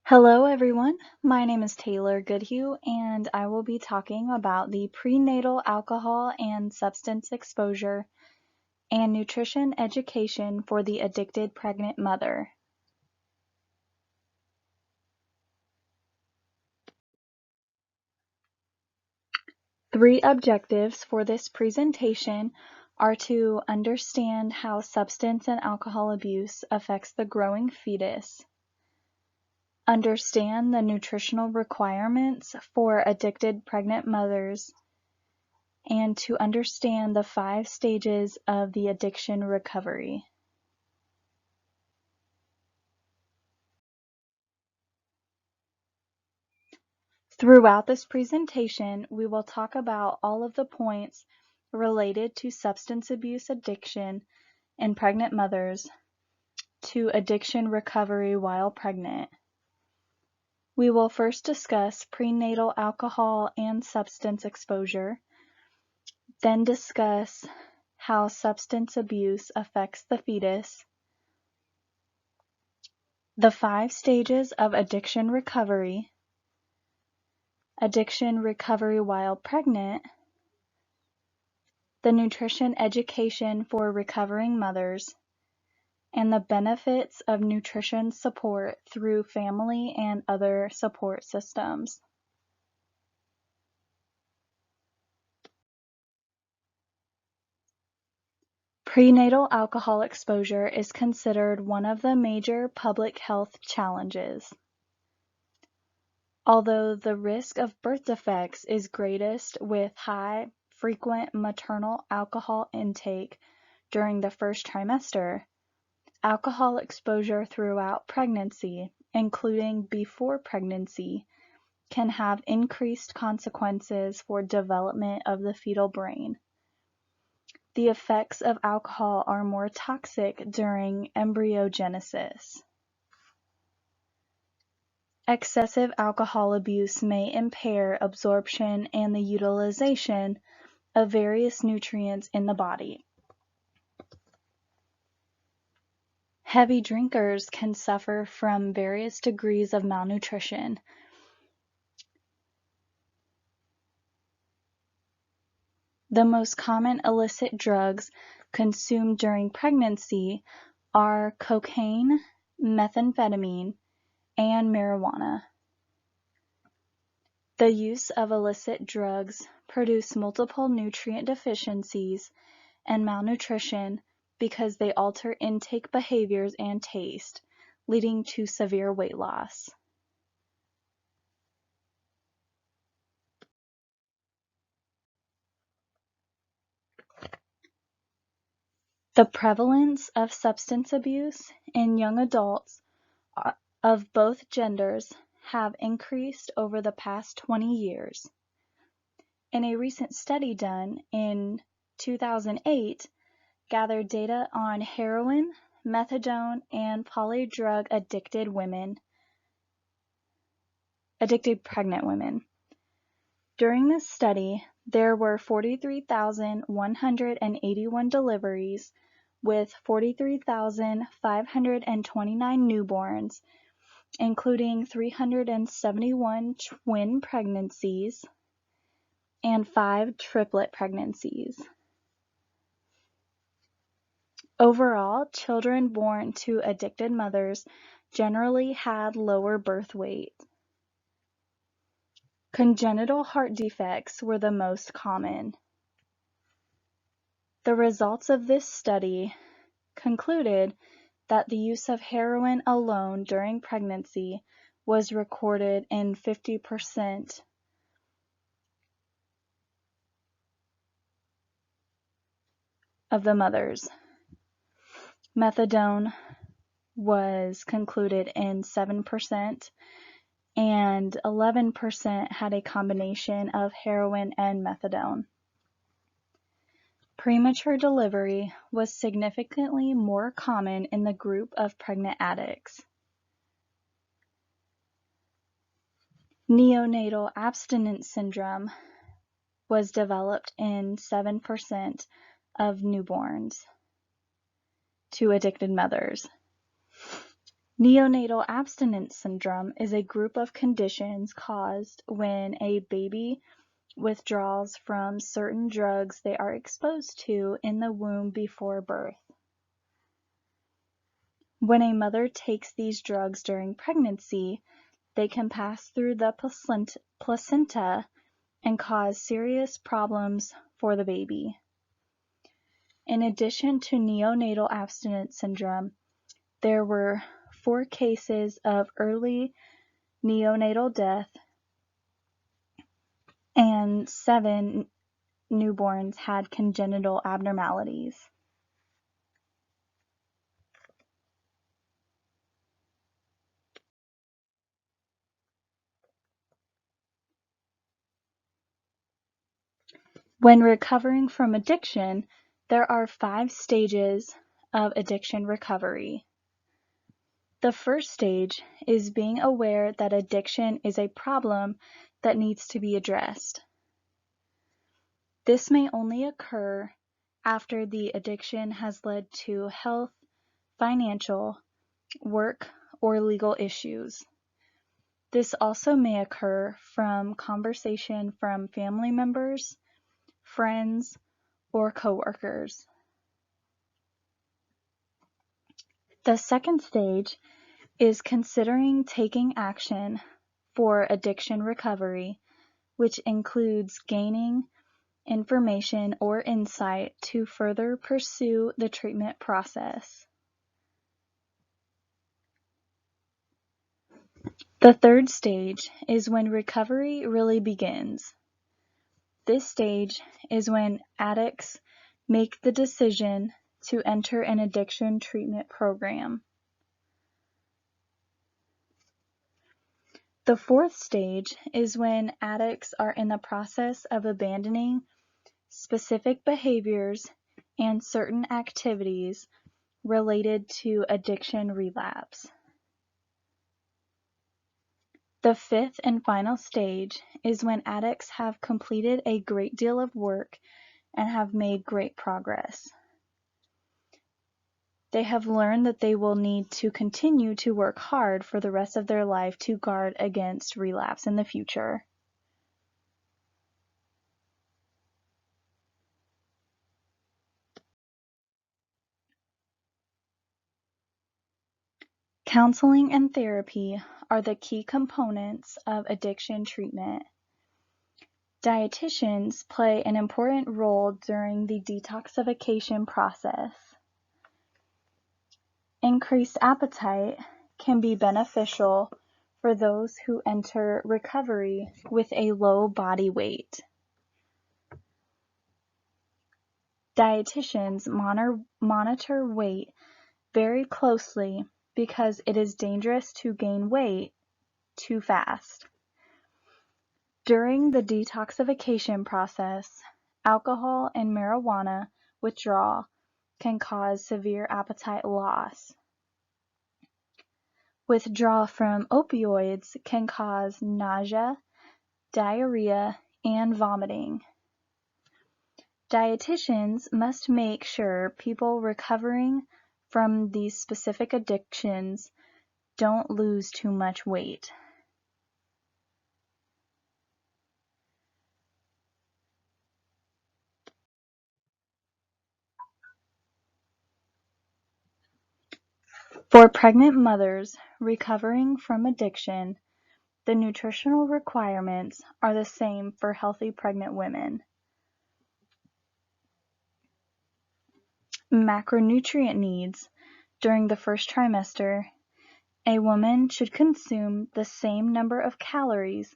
Hello everyone, my name is Taylor Goodhue and I will be talking about the prenatal alcohol and substance exposure and nutrition education for the addicted pregnant mother. Three objectives for this presentation are to understand how substance and alcohol abuse affects the growing fetus, understand the nutritional requirements for addicted pregnant mothers, and to understand the 5 stages of the addiction recovery. Throughout this presentation, we will talk about all of the points related to substance abuse addiction in pregnant mothers, to addiction recovery while pregnant. We will first discuss prenatal alcohol and substance exposure, then discuss how substance abuse affects the fetus, the 5 stages of addiction recovery while pregnant, the nutrition education for recovering mothers, and the benefits of nutrition support through family and other support systems. Prenatal alcohol exposure is considered one of the major public health challenges. Although the risk of birth defects is greatest with high, frequent maternal alcohol intake during the first trimester, alcohol exposure throughout pregnancy, including before pregnancy, can have increased consequences for development of the fetal brain. The effects of alcohol are more toxic during embryogenesis. Excessive alcohol abuse may impair absorption and the utilization of various nutrients in the body. Heavy drinkers can suffer from various degrees of malnutrition. The most common illicit drugs consumed during pregnancy are cocaine, methamphetamine, and marijuana. The use of illicit drugs produce multiple nutrient deficiencies and malnutrition because they alter intake behaviors and taste, leading to severe weight loss. The prevalence of substance abuse in young adults of both genders have increased over the past 20 years. In a recent study done in 2008, gathered data on heroin, methadone, and polydrug addicted pregnant women. During this study, there were 43,181 deliveries with 43,529 newborns, including 371 twin pregnancies and 5 triplet pregnancies. Overall, children born to addicted mothers generally had lower birth weight. Congenital heart defects were the most common. The results of this study concluded that the use of heroin alone during pregnancy was recorded in 50% of the mothers. Methadone was concluded in 7%, and 11% had a combination of heroin and methadone. Premature delivery was significantly more common in the group of pregnant addicts. Neonatal abstinence syndrome was developed in 7% of newborns to addicted mothers. Neonatal abstinence syndrome is a group of conditions caused when a baby withdraws from certain drugs they are exposed to in the womb before birth. When a mother takes these drugs during pregnancy, they can pass through the placenta and cause serious problems for the baby. In addition to neonatal abstinence syndrome, there were 4 cases of early neonatal death and 7 newborns had congenital abnormalities. When recovering from addiction, there are 5 stages of addiction recovery. The first stage is being aware that addiction is a problem that needs to be addressed. This may only occur after the addiction has led to health, financial, work, or legal issues. This also may occur from conversation from family members, friends, or coworkers. The second stage is considering taking action for addiction recovery, which includes gaining information or insight to further pursue the treatment process. The third stage is when recovery really begins. This stage is when addicts make the decision to enter an addiction treatment program. The fourth stage is when addicts are in the process of abandoning specific behaviors and certain activities related to addiction relapse. The fifth and final stage is when addicts have completed a great deal of work and have made great progress. They have learned that they will need to continue to work hard for the rest of their life to guard against relapse in the future. Counseling and therapy are the key components of addiction treatment. Dietitians play an important role during the detoxification process. Increased appetite can be beneficial for those who enter recovery with a low body weight. Dietitians monitor weight very closely because it is dangerous to gain weight too fast. During the detoxification process, alcohol and marijuana withdrawal can cause severe appetite loss. Withdrawal from opioids can cause nausea, diarrhea, and vomiting. Dietitians must make sure people recovering from these specific addictions don't lose too much weight. For pregnant mothers recovering from addiction, the nutritional requirements are the same for healthy pregnant women. Macronutrient needs. During the first trimester, a woman should consume the same number of calories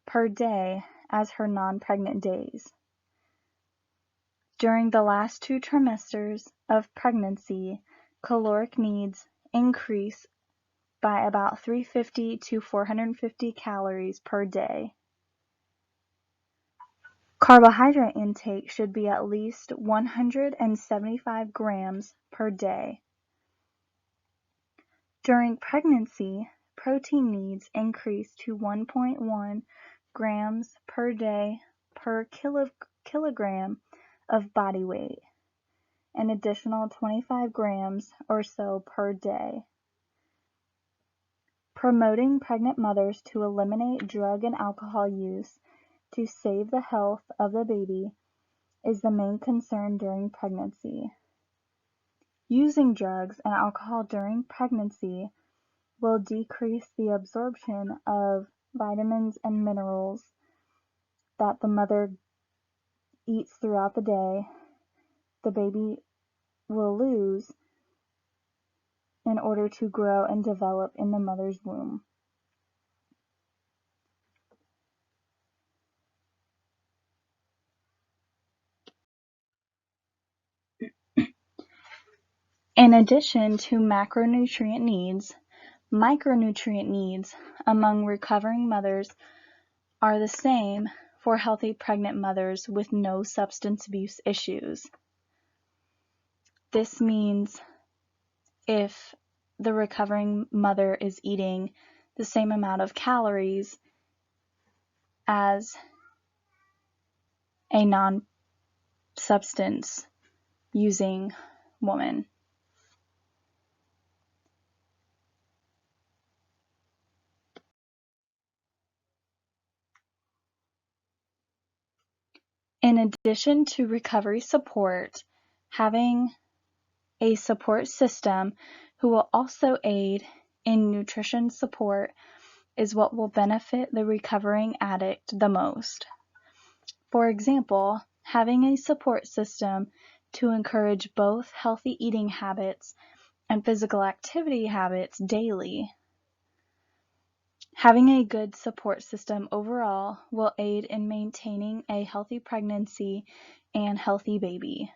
per day as her non-pregnant days. During the last 2 trimesters of pregnancy, caloric needs increase by about 350 to 450 calories per day. Carbohydrate intake should be at least 175 grams per day. During pregnancy, protein needs increase to 1.1 grams per day per kilogram of body weight, an additional 25 grams or so per day. Promoting pregnant mothers to eliminate drug and alcohol use to save the health of the baby is the main concern during pregnancy. Using drugs and alcohol during pregnancy will decrease the absorption of vitamins and minerals that the mother eats throughout the day. The baby will lose in order to grow and develop in the mother's womb. In addition to macronutrient needs, micronutrient needs among recovering mothers are the same for healthy pregnant mothers with no substance abuse issues. This means if the recovering mother is eating the same amount of calories as a non-substance using woman. In addition to recovery support, having a support system who will also aid in nutrition support is what will benefit the recovering addict the most. For example, having a support system to encourage both healthy eating habits and physical activity habits daily. Having a good support system overall will aid in maintaining a healthy pregnancy and healthy baby.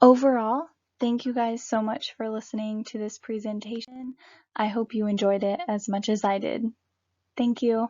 Overall, thank you guys so much for listening to this presentation. I hope you enjoyed it as much as I did. Thank you.